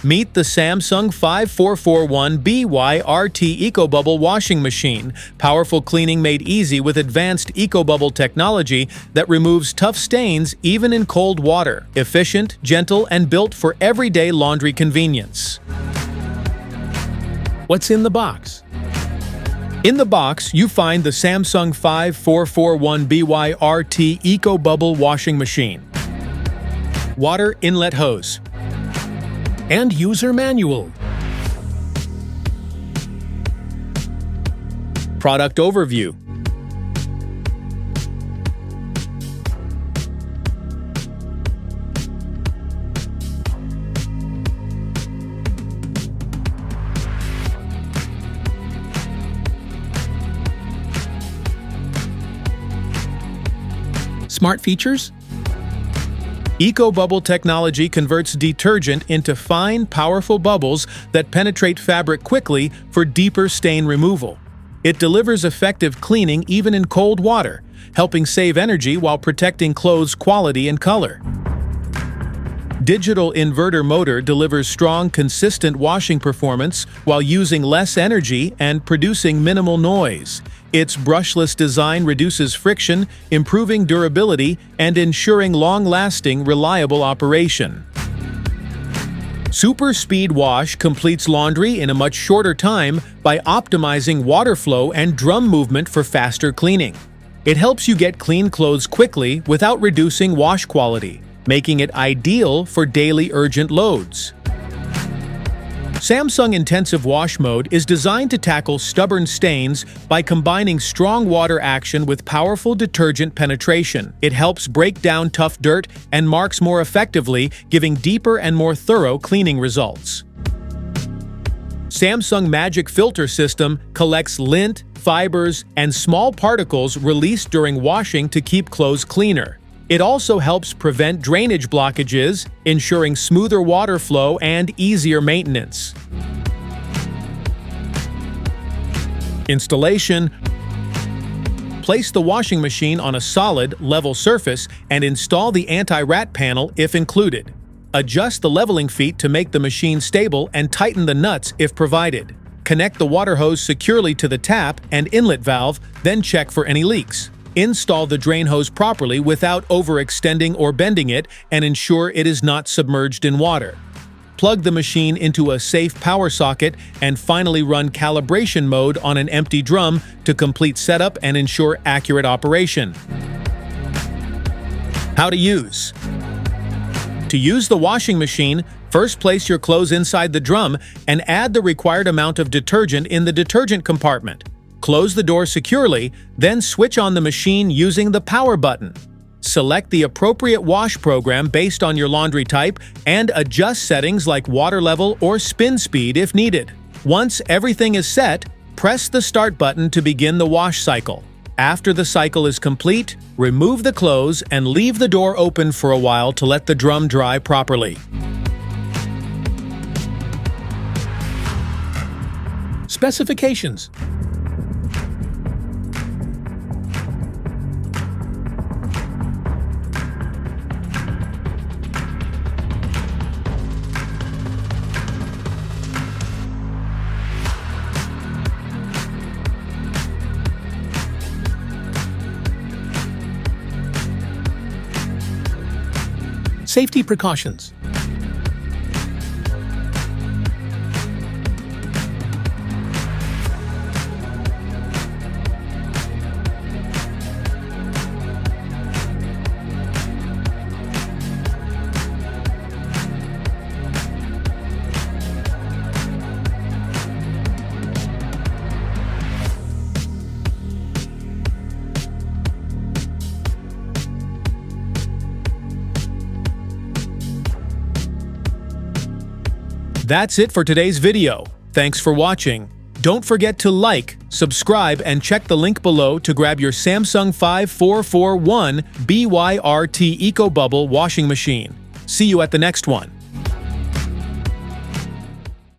Meet the Samsung 5441BYRT Ecobubble Washing Machine, powerful cleaning made easy with advanced Ecobubble technology that removes tough stains even in cold water. Efficient, gentle, and built for everyday laundry convenience. What's in the box? In the box, you find the Samsung 5441BYRT Ecobubble Washing Machine, water inlet hose, and user manual. Product overview. Smart features. Ecobubble technology converts detergent into fine, powerful bubbles that penetrate fabric quickly for deeper stain removal. It delivers effective cleaning even in cold water, helping save energy while protecting clothes' quality and color. Digital Inverter Motor delivers strong, consistent washing performance while using less energy and producing minimal noise. Its brushless design reduces friction, improving durability and ensuring long-lasting, reliable operation. Super Speed Wash completes laundry in a much shorter time by optimizing water flow and drum movement for faster cleaning. It helps you get clean clothes quickly without reducing wash quality, making it ideal for daily urgent loads. Samsung Intensive Wash Mode is designed to tackle stubborn stains by combining strong water action with powerful detergent penetration. It helps break down tough dirt and marks more effectively, giving deeper and more thorough cleaning results. Samsung Magic Filter System collects lint, fibers, and small particles released during washing to keep clothes cleaner. It also helps prevent drainage blockages, ensuring smoother water flow and easier maintenance. Installation. Place the washing machine on a solid, level surface and install the anti-rat panel if included. Adjust the leveling feet to make the machine stable and tighten the nuts if provided. Connect the water hose securely to the tap and inlet valve, then check for any leaks. Install the drain hose properly without overextending or bending it and ensure it is not submerged in water. Plug the machine into a safe power socket and finally run calibration mode on an empty drum to complete setup and ensure accurate operation. How to use. To use the washing machine, first place your clothes inside the drum and add the required amount of detergent in the detergent compartment. Close the door securely, then switch on the machine using the power button. Select the appropriate wash program based on your laundry type and adjust settings like water level or spin speed if needed. Once everything is set, press the start button to begin the wash cycle. After the cycle is complete, remove the clothes and leave the door open for a while to let the drum dry properly. Specifications. Safety precautions. That's it for today's video. Thanks for watching. Don't forget to like, subscribe, and check the link below to grab your Samsung 5441BYRT Ecobubble washing machine. See you at the next one.